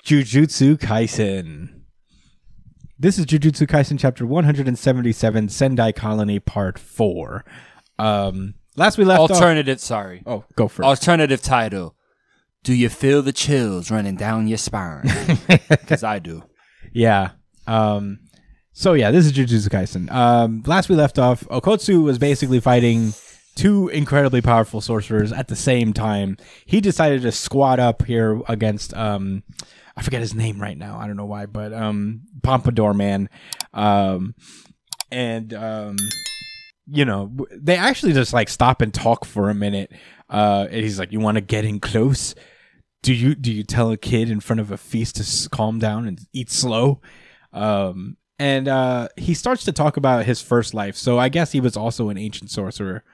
Jujutsu Kaisen. This is Jujutsu Kaisen chapter 177, Sendai Colony Part 4. Last we left Alternative, sorry. Oh, go for it. Alternative title. Do you feel the chills running down your spine? Because I do. Yeah. So yeah, this is Jujutsu Kaisen. Last we left off, Okotsu was basically fighting two incredibly powerful sorcerers at the same time. He decided to squad up here against I forget his name right now. I don't know why, but Pompadour Man. You know, they actually just like stop and talk for a minute. And he's like, "You want to get in close? Do you tell a kid in front of a feast to calm down and eat slow?" And he starts to talk about his first life. So I guess he was also an ancient sorcerer.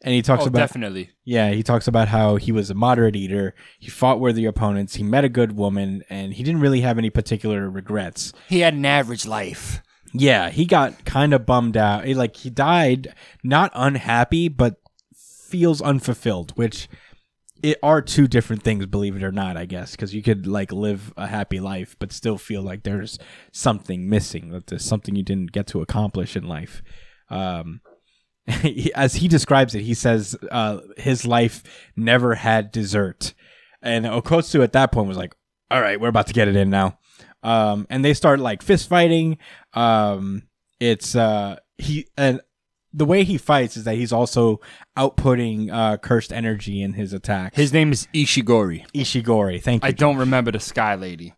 And he talks about definitely. Yeah, he talks about how he was a moderate eater. He fought worthy opponents. He met a good woman, and he didn't really have any particular regrets. He had an average life. Yeah, he got kind of bummed out. He died not unhappy, but feels unfulfilled, which are two different things, believe it or not, I guess, because you could like live a happy life, but still feel like there's something missing, that there's something you didn't get to accomplish in life. As he describes it, he says his life never had dessert. And Okotsu at that point was like, all right, we're about to get it in now. And they start like fist fighting. The way he fights is that he's also outputting cursed energy in his attacks. His name is Ishigori. Ishigori, thank you. I don't remember the Sky Lady.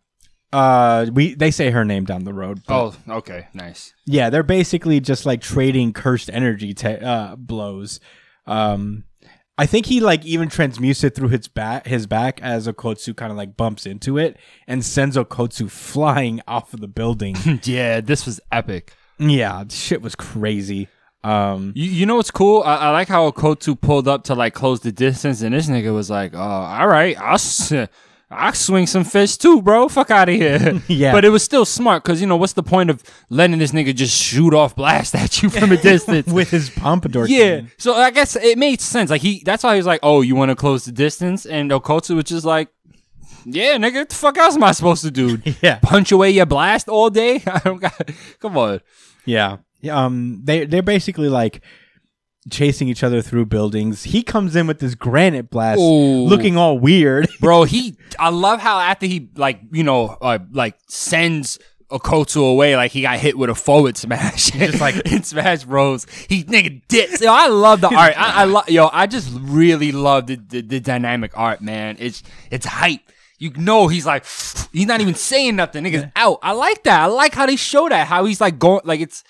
They say her name down the road. Oh, okay, nice. Yeah, they're basically just like trading cursed energy blows. I think he like even transmutes it through his back as Okotsu kind of like bumps into it and sends Okotsu flying off of the building. Yeah, this was epic. Yeah, shit was crazy. You know what's cool? I like how Okotsu pulled up to like close the distance, and this nigga was like, "Oh, all right, I'll swing some fists too, bro. Fuck out of here." Yeah. But it was still smart because, you know, what's the point of letting this nigga just shoot off blast at you from a distance? With his pompadour. Yeah. Cannon. So I guess it made sense. Like that's why he was like, "Oh, you want to close the distance?" And Okotsu was just like, "Yeah, nigga, what the fuck else am I supposed to do? Yeah. Punch away your blast all day? I don't got. Come on." Yeah. They're basically like chasing each other through buildings. He comes in with this granite blast, looking all weird. Bro, I love how after he sends Okotsu away, like he got hit with a forward smash, just like in Smash Bros. He nigga dips. Yo, I love the art. I just really love the dynamic art, man. It's hype. You know, he's not even saying nothing. Nigga's out. I like that. I like how they show that. How he's like going, like it's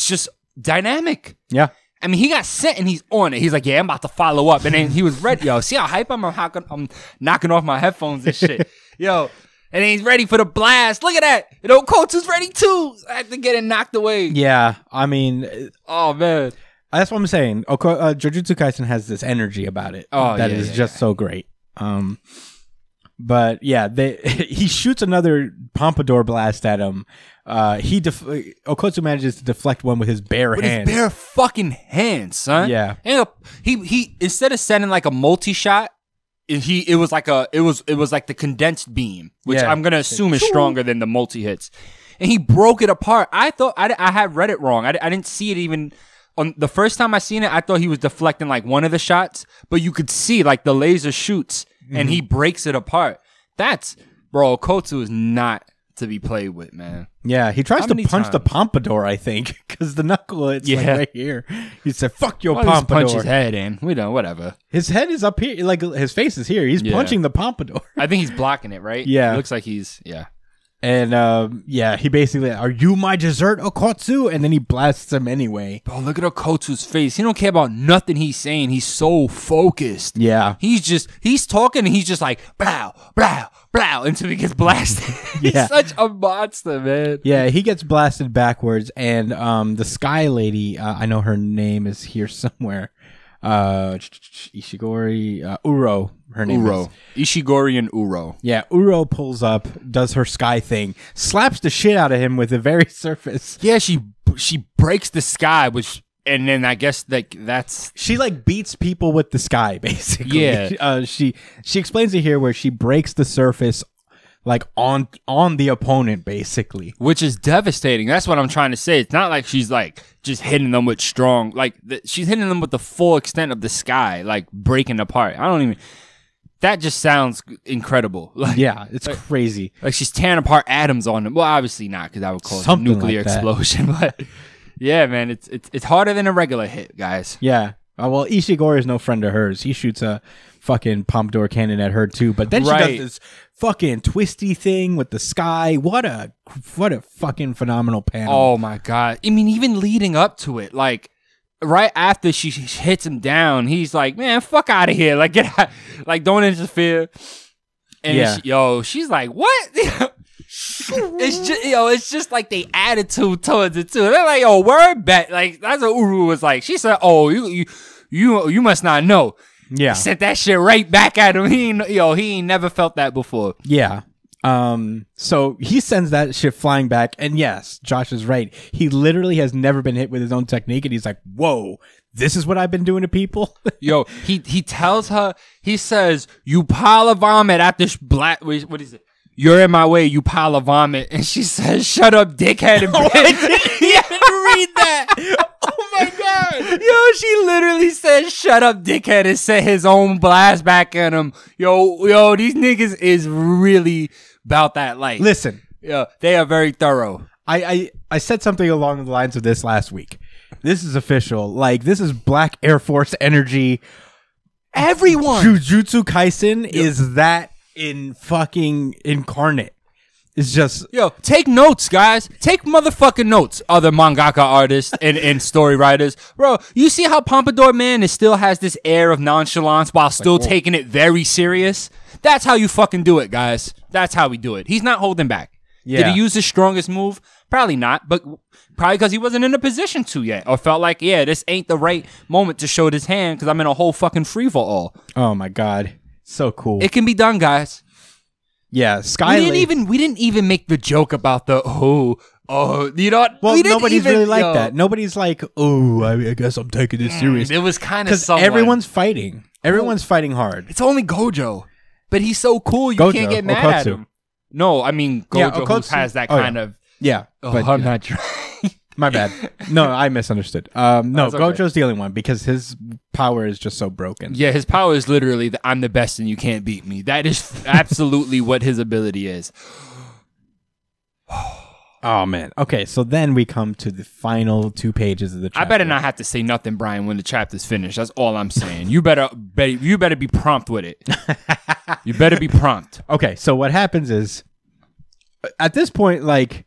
just dynamic. Yeah. I mean, he got sent and he's on it. He's like, "Yeah, I'm about to follow up." And then he was ready. Yo, see how hype I'm knocking off my headphones and shit. Yo, and then he's ready for the blast. Look at that. And Okotsu's ready too. I have to get it knocked away. Yeah, I mean, oh man, that's what I'm saying. Jujutsu Kaisen has this energy about it that is just so great. But yeah, he shoots another pompadour blast at him. Okotsu manages to deflect one with his bare hands. His bare fucking hands, son. Yeah. And he instead of sending like a multi-shot, it was like the condensed beam, which I'm gonna assume is stronger than the multi-hits. And he broke it apart. I thought I had read it wrong. I didn't see it even on the first time I seen it. I thought he was deflecting like one of the shots, but you could see like the laser shoots and he breaks it apart. Bro, Okotsu is not to be played with, man. Yeah, he tries to punch the pompadour, I think, because the knuckle, it's like right here. He said, "Fuck your pompadour." Punch his head in. We don't, whatever. His head is up here, like his face is here. He's punching the pompadour. I think he's blocking it, right? Yeah. It looks like And he basically, "Are you my dessert, Okotsu?" And then he blasts him anyway. Bro, look at Okotsu's face. He don't care about nothing he's saying. He's so focused. Yeah. He's talking and he's just like, blow, blow, blow, until he gets blasted. He's such a monster, man. Yeah, he gets blasted backwards. And the Sky Lady, I know her name is here somewhere. Ishigori, Uro, her name is. Ishigori and Uro. Yeah, Uro pulls up, does her sky thing, slaps the shit out of him with the very surface. Yeah, she breaks the sky, which and then I guess like that's she like beats people with the sky basically. Yeah. She explains it here where she breaks the surface like on the opponent basically, which is devastating. That's what I'm trying to say. It's not like she's like just hitting them with strong, like she's hitting them with the full extent of the sky, like breaking apart. I don't even. That just sounds incredible. Like, yeah, it's crazy. Like she's tearing apart atoms on them. Well, obviously not, because that would cause a nuclear explosion. But yeah, man, it's harder than a regular hit, guys. Yeah. Well, Ishigori is no friend of hers. He shoots a fucking Pompadour cannon at her too, but then she does this fucking twisty thing with the sky. What a fucking phenomenal panel. Oh my god. I mean, even leading up to it, like right after she hits him down, he's like, "Man, fuck out of here! Like, get out! Like, don't interfere." And she's like, "What?" It's just like they attitude towards it too. They're like, "Oh, word bet." Like that's what Uru was like. She said, "Oh, you must not know." Yeah, sent that shit right back at him. He ain't never felt that before. Yeah. So he sends that shit flying back, and yes, Josh is right. He literally has never been hit with his own technique, and he's like, "Whoa, this is what I've been doing to people." He tells her, he says, "You pile of vomit at this black." What is it? "You're in my way, you pile of vomit," and she says, "Shut up, dickhead." And I didn't even read that. Oh my god. She literally says, "Shut up, dickhead," and set his own blast back at him. These niggas is really about that life. Listen. They are very thorough. I said something along the lines of this last week. This is official. Like, this is Black Air Force energy. Everyone. Jujutsu Kaisen is that in fucking incarnate. It's just... take notes, guys. Take motherfucking notes, other mangaka artists and story writers. Bro, you see how Pompadour Man still has this air of nonchalance while still taking it very serious? That's how you fucking do it, guys. That's how we do it. He's not holding back. Yeah. Did he use his strongest move? Probably not, but probably because he wasn't in a position to yet. Or felt like, this ain't the right moment to show this hand because I'm in a whole fucking free-for-all. Oh, my God. So cool. It can be done, guys. Yeah, Sky. We didn't even make the joke about the you know. Well, nobody's really like that. Nobody's like, I guess I'm taking this serious. It was kind of because everyone's fighting. Everyone's fighting hard. It's only Gojo, but he's so cool. You can't get mad at him. No, I mean Gojo who has that kind of. Yeah, but I'm not trying. My bad. No, I misunderstood. No, okay. Gojo's the only one because his power is just so broken. Yeah, his power is literally I'm the best and you can't beat me. That is absolutely what his ability is. Oh, man. Okay, so then we come to the final 2 pages of the chapter. I better not have to say nothing, Brian, when the chapter's finished. That's all I'm saying. You better be prompt with it. You better be prompt. Okay, so what happens is, at this point, like...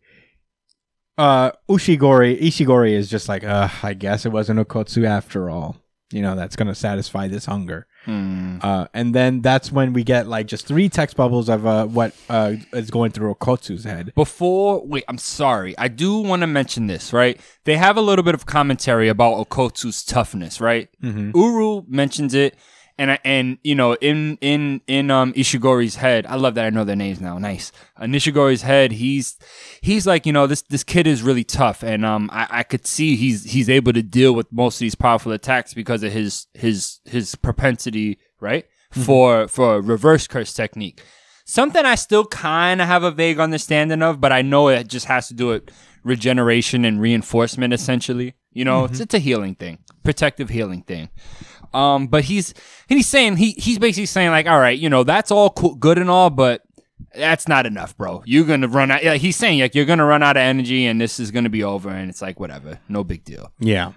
Ishigori is just like, I guess it wasn't Okotsu after all. That's going to satisfy this hunger. And then that's when we get like just 3 text bubbles of what is going through Okotsu's head. I'm sorry. I do want to mention this, right? They have a little bit of commentary about Okotsu's toughness, right? Mm-hmm. Uru mentions it. And in Ishigori's head, I love that I know their names now. Nice. In Ishigori's head, he's like, this kid is really tough, and I could see he's able to deal with most of these powerful attacks because of his propensity, right, for reverse curse technique. Something I still kind of have a vague understanding of, but I know it just has to do with regeneration and reinforcement, essentially. It's a healing thing, protective healing thing. But he's basically saying like, all right, that's all cool, good and all, but that's not enough, bro. You're gonna run out. Yeah, he's saying like you're gonna run out of energy, and this is gonna be over. And it's like whatever, no big deal. Yeah.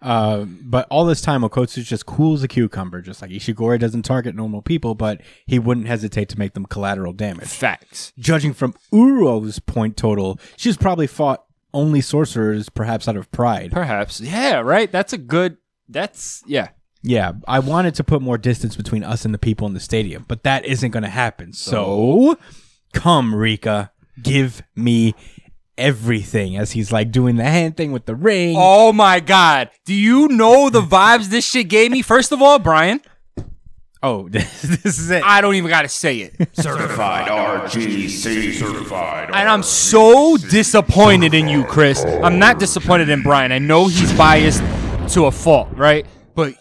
But all this time, Okotsu just cool as a cucumber, just like Ishigori doesn't target normal people, but he wouldn't hesitate to make them collateral damage. Facts. Judging from Uro's point total, she's probably fought only sorcerers, perhaps out of pride. Perhaps, yeah, right. Yeah. Yeah, I wanted to put more distance between us and the people in the stadium, but that isn't going to happen. So, come, Rika, give me everything, as he's like doing the hand thing with the ring. Oh my God. Do you know the vibes this shit gave me? First of all, Brian. Oh, this is it. I don't even got to say it. Certified RGC certified. And I'm so disappointed in you, Chris. I'm not disappointed in Brian. I know he's biased. to a fault, right? But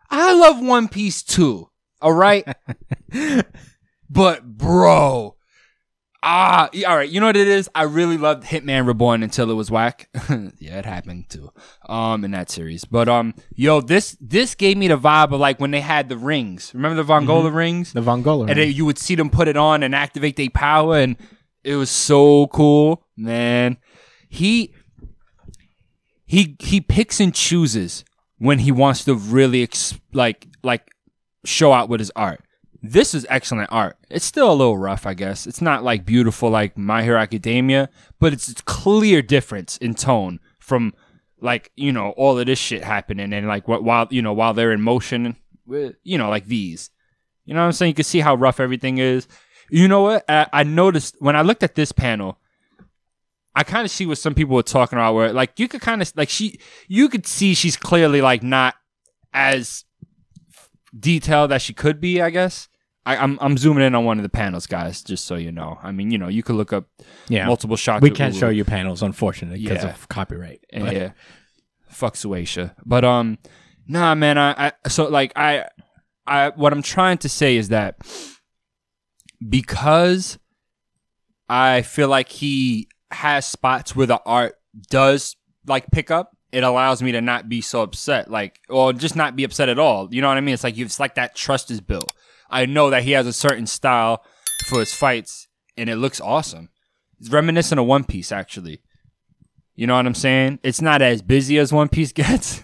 I love One Piece too, all right? But bro, all right, you know what it is? I really loved Hitman Reborn until it was whack. Yeah, it happened too, in that series. But yo, this gave me the vibe of like when they had the rings. Remember the Von Gola rings? The Von Gola and then you would see them put it on and activate their power, and it was so cool, man. He picks and chooses when he wants to really like show out with his art. This is excellent art. It's still a little rough, I guess. It's not like beautiful like My Hero Academia, but it's a clear difference in tone from like, you know, all of this shit happening and like while they're in motion, you know, like these. You know what I'm saying? You can see how rough everything is. You know what? I noticed when I looked at this panel, I kind of see what some people were talking about where like you could kind of like you could see she's clearly like not as detailed as she could be, I guess. I'm zooming in on one of the panels, guys, just so you know. I mean, you know, you could look up multiple shots. We can't show you panels, unfortunately, because of copyright. Yeah. Fuck Suasia. But nah, man, I what I'm trying to say is that because I feel like he has spots where the art does like pick up, it allows me to not be so upset, like, or just not be upset at all. You know what I mean? It's like that trust is built. I know that he has a certain style for his fights, and it looks awesome. It's reminiscent of One Piece, actually. You know what I'm saying? It's not as busy as One Piece gets,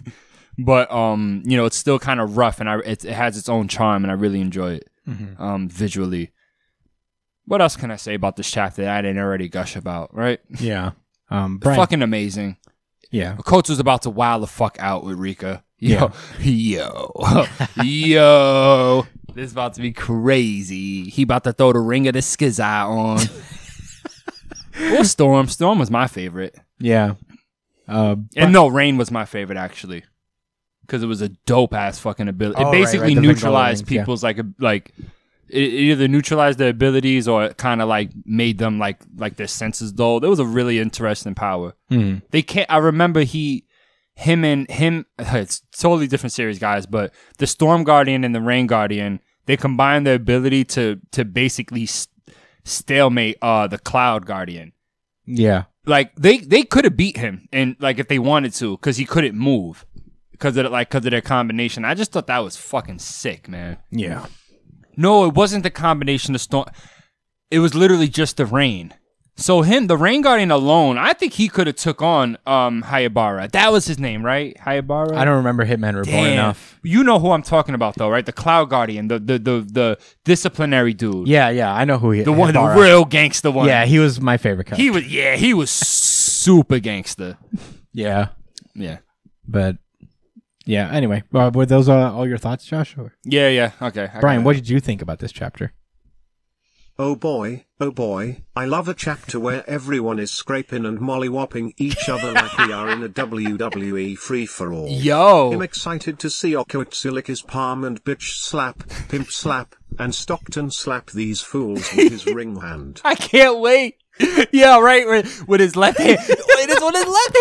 but you know, it's still kind of rough, and it has its own charm, and I really enjoy it visually. What else can I say about this chapter that I didn't already gush about? Right? Yeah. Brian. Fucking amazing. Yeah. Coach was about to wow the fuck out with Rika. Yo. This is about to be crazy. He about to throw the ring of the Skizai on. Or Storm. Storm was my favorite. Yeah. And no, Rain was my favorite, actually. Because it was a dope-ass fucking ability. It basically right. neutralized people's, it either neutralized their abilities or it kind of, like, made them, like their senses dull. That was a really interesting power. They can't... I remember him, it's totally different series, guys, but the Storm Guardian and the Rain Guardian, they combine their ability to basically stalemate the Cloud Guardian. Yeah. Like they could have beat him and like if they wanted to, because he couldn't move because of their combination. I just thought that was fucking sick, man. Yeah. No, it wasn't the combination of Storm. It was literally just the Rain. So the Rain Guardian alone, I think he could have took on Hayabara. That was his name, right? Hayabara? I don't remember Hitman Reborn enough. You know who I'm talking about though, right? The Cloud Guardian, the disciplinary dude. Yeah, I know who he is. The one, the real gangster one. Yeah, he was my favorite character. He was super gangster. Yeah. But yeah, anyway. Were those all your thoughts, Josh? Or? Yeah, okay. Brian, what did you think about this chapter? Oh boy, I love a chapter where everyone is scraping and molly-whopping each other like we are in a WWE free-for-all. Yo! I'm excited to see Okotsu lick his palm and bitch slap, pimp slap, and Stockton slap these fools with his ring hand. I can't wait! Yeah, right, with his left hand. Wait, it's with his left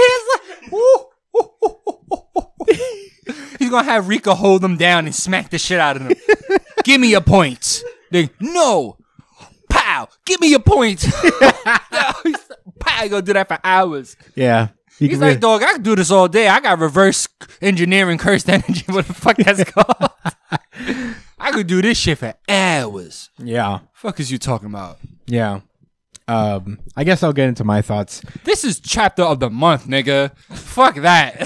hand. He's gonna have Rika hold him down and smack the shit out of him. Give me a point. No! Pow! Give me your points. Pow! He's gonna do that for hours. Yeah. He's like, dog, I can do this all day. I got reverse engineering cursed energy. What the fuck that's called? I could do this shit for hours. Yeah. Fuck is you talking about? Yeah. I guess I'll get into my thoughts. This is chapter of the month, nigga. Fuck that.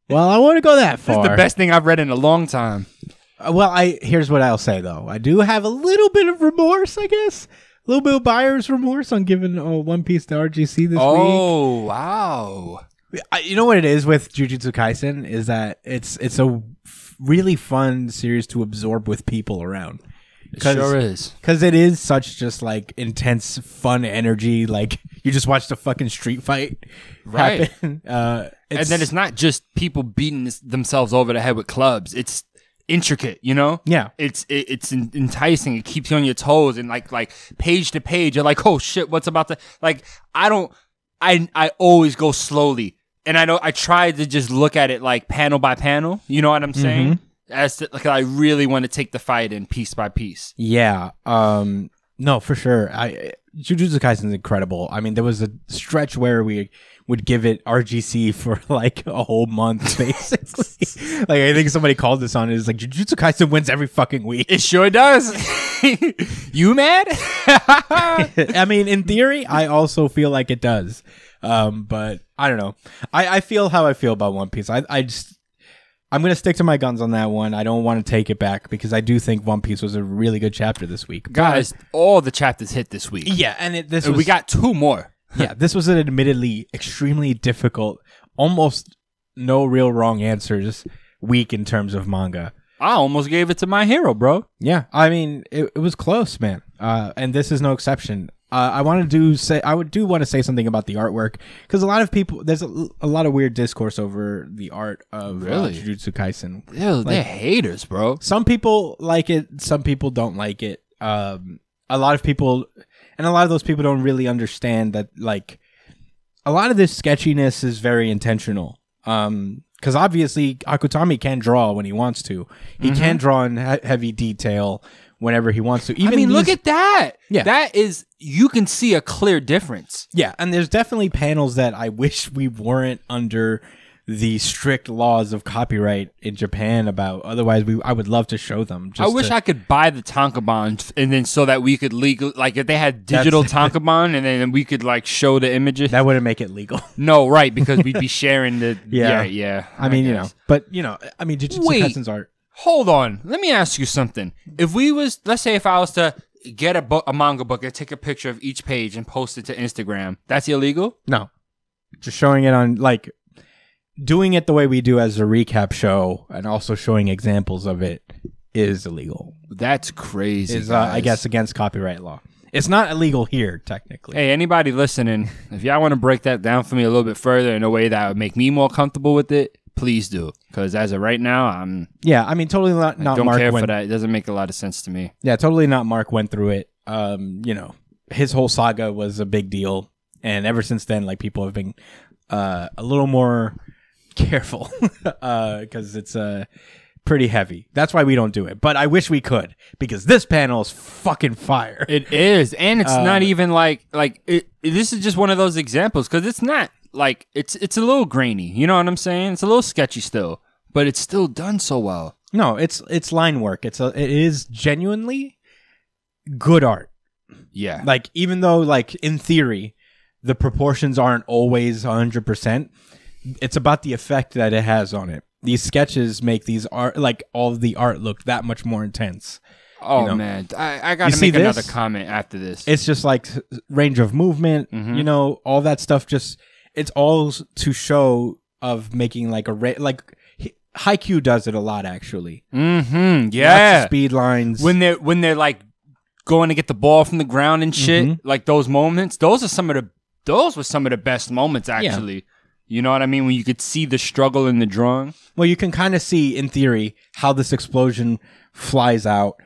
Well, I want to go that far. This is the best thing I've read in a long time. Well, here's what I'll say, though. I do have a little bit of remorse, I guess. A little bit of buyer's remorse on giving One Piece to RGC this week. Oh, wow. You know what it is with Jujutsu Kaisen is that it's a really fun series to absorb with people around. It sure is. Because it is such just like intense, fun energy. Like you just watched a fucking street fight happen. And then it's not just people beating themselves over the head with clubs. It's intricate, you know? Yeah. It's enticing. It keeps you on your toes and like page to page. You're like, oh shit, what's about to like I always go slowly and I know I tried to just look at it like panel by panel. You know what I'm saying? Like I really want to take the fight in piece by piece. Yeah. No, for sure. Jujutsu Kaisen is incredible. I mean, there was a stretch where we would give it RGC for like a whole month, basically. Like, I think somebody called this on it. It's like, Jujutsu Kaisen wins every fucking week. It sure does. You mad? I mean, in theory, I also feel like it does. But I don't know. I feel how I feel about One Piece. I'm going to stick to my guns on that one. I don't want to take it back because I do think One Piece was a really good chapter this week. Guys, all the chapters hit this week. Yeah, and we got 2 more. Yeah, this was an admittedly extremely difficult, almost no real wrong answers week in terms of manga. I almost gave it to My Hero, bro. Yeah, I mean, it was close, man. And this is no exception. I want to say something about the artwork because a lot of people, there's a lot of weird discourse over the art of Jujutsu Kaisen. Ew, they're haters, bro. Some people like it, some people don't like it. A lot of people, and a lot of those people don't really understand that. Like, a lot of this sketchiness is very intentional. Because obviously Akutami can draw when he wants to. He can draw in heavy detail whenever he wants to. Even look at that. Yeah. That is, you can see a clear difference. Yeah, and there's definitely panels that I wish we weren't under the strict laws of copyright in Japan about. Otherwise, I would love to show them. I wish I could buy the tankobon and then so that we could like if they had digital tankobon and then we could like show the images. That wouldn't make it legal. No, right, because we'd be sharing the yeah. I mean, Jujutsu Kaisen's art. Hold on. Let me ask you something. Let's say if I was to get a manga book and take a picture of each page and post it to Instagram, that's illegal? No. Just showing it on, like, doing it the way we do as a recap show and also showing examples of it is illegal. That's crazy. Is I guess against copyright law. It's not illegal here, technically. Hey, anybody listening, if y'all want to break that down for me a little bit further in a way that would make me more comfortable with it, please do. Because as of right now, totally not don't Mark care for that. It doesn't make a lot of sense to me. Yeah, totally not. Mark went through it. His whole saga was a big deal, and ever since then, like, people have been a little more careful because it's pretty heavy. That's why we don't do it. But I wish we could, because this panel is fucking fire. It is, and it's not even this is just one of those examples because it's not. Like, it's a little grainy, you know what I'm saying? It's a little sketchy still, but it's still done so well. No, it's line work. It is genuinely good art. Yeah. Like, even though, like, in theory, the proportions aren't always 100%, it's about the effect that it has on it. These sketches make these art, like, all of the art look that much more intense. Oh, man. I got to make another comment after this. It's just like range of movement, all that stuff just... It's all to show of making like Haikyuu does it a lot, actually. Yeah, lots of speed lines when they're like going to get the ball from the ground and shit. Like those moments, those were some of the best moments, actually. Yeah. You know what I mean? When you could see the struggle in the drawing. Well, you can kind of see in theory how this explosion flies out.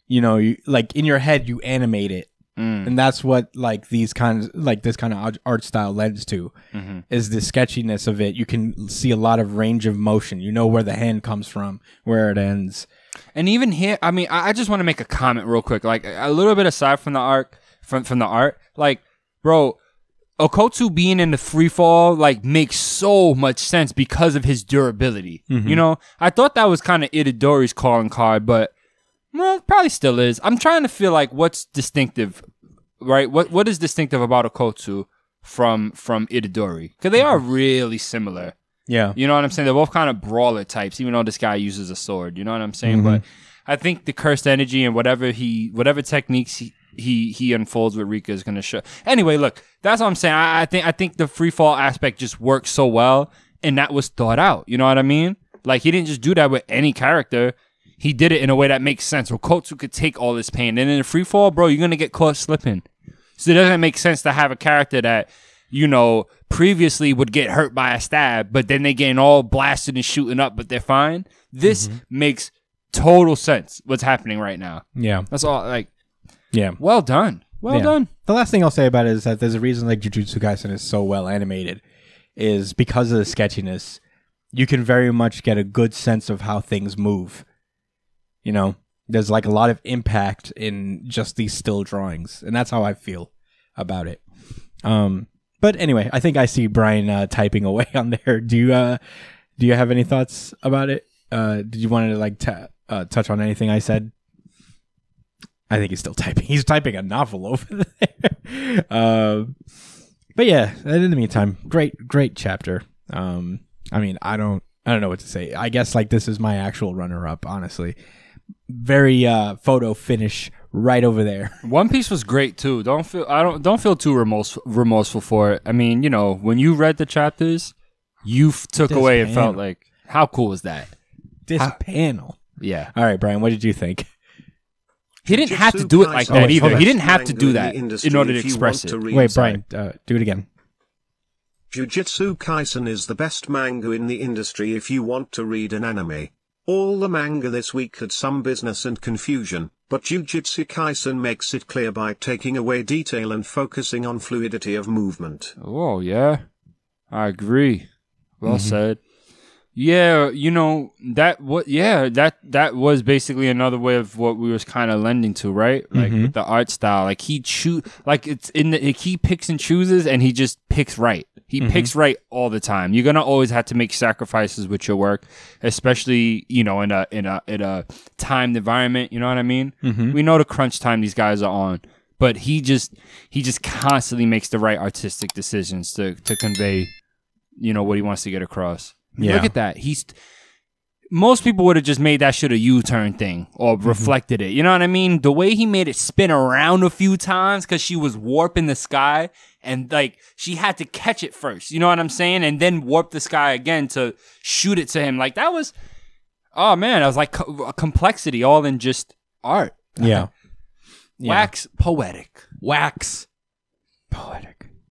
Like in your head, you animate it. And that's what like this kind of art style lends to is the sketchiness of it. You can see a lot of range of motion. You know where the hand comes from, where it ends. And even here, I mean, I just want to make a comment real quick, like a little bit aside from the art, from the art. Like, bro, Okotsu being in the free fall like makes so much sense because of his durability. I thought that was kind of Itadori's calling card, but. Well, it probably still is. I'm trying to feel like what's distinctive, right? What is distinctive about Okotsu from Itadori? Because they are really similar. Yeah. You know what I'm saying? They're both kind of brawler types, even though this guy uses a sword. You know what I'm saying? But I think the cursed energy and whatever techniques he unfolds with Rika is going to show. Anyway, look, that's what I'm saying. I think the free fall aspect just works so well, and that was thought out. You know what I mean? Like, he didn't just do that with any character. He did it in a way that makes sense. Where Okotsu could take all this pain. And in a free fall, bro, you're going to get caught slipping. So it doesn't make sense to have a character that, previously would get hurt by a stab, but then they getting all blasted and shooting up, but they're fine. This makes total sense what's happening right now. Yeah. That's all, like, yeah. Well done. Well done. The last thing I'll say about it is that there's a reason like Jujutsu Kaisen is so well animated. is because of the sketchiness, you can very much get a good sense of how things move. You know, there's like a lot of impact in just these still drawings, and that's how I feel about it. But anyway, I think I see Brian typing away on there. Do you have any thoughts about it? Did you want to like touch on anything I said? I think he's still typing. He's typing a novel over there. But yeah, in the meantime, great chapter. I mean, I don't know what to say. I guess like this is my actual runner-up, honestly. Very photo finish right over there. One Piece was great too. Don't feel too remorseful for it. I mean, you know, when you read the chapters, you took This away panel. and felt like, how cool is that? This panel. Yeah. All right, Brian, what did you think? He didn't have to do it like that either. He didn't have to do that in order to express it. Wait, Brian, do it again. Jujutsu Kaisen is the best manga in the industry if you want to read an anime. All the manga this week had some business and confusion, but Jujutsu Kaisen makes it clear by taking away detail and focusing on fluidity of movement. Oh, yeah. I agree. Well said. Yeah, you know, that was basically another way of what we was kind of lending to, right? Like with the art style, like he picks and chooses and he just picks right. He picks right all the time. You're going to always have to make sacrifices with your work, especially, you know, in a timed environment, you know what I mean? We know the crunch time these guys are on, but he just constantly makes the right artistic decisions to convey, you know, what he wants to get across. Yeah. Look at that. Most people would have just made that shit a U-turn thing or reflected it. You know what I mean? The way he made it spin around a few times because she was warping the sky and like she had to catch it first. You know what I'm saying? And then warp the sky again to shoot it to him. Like that was, oh man, that was like a complexity all in just art. Yeah. Wax poetic. Wax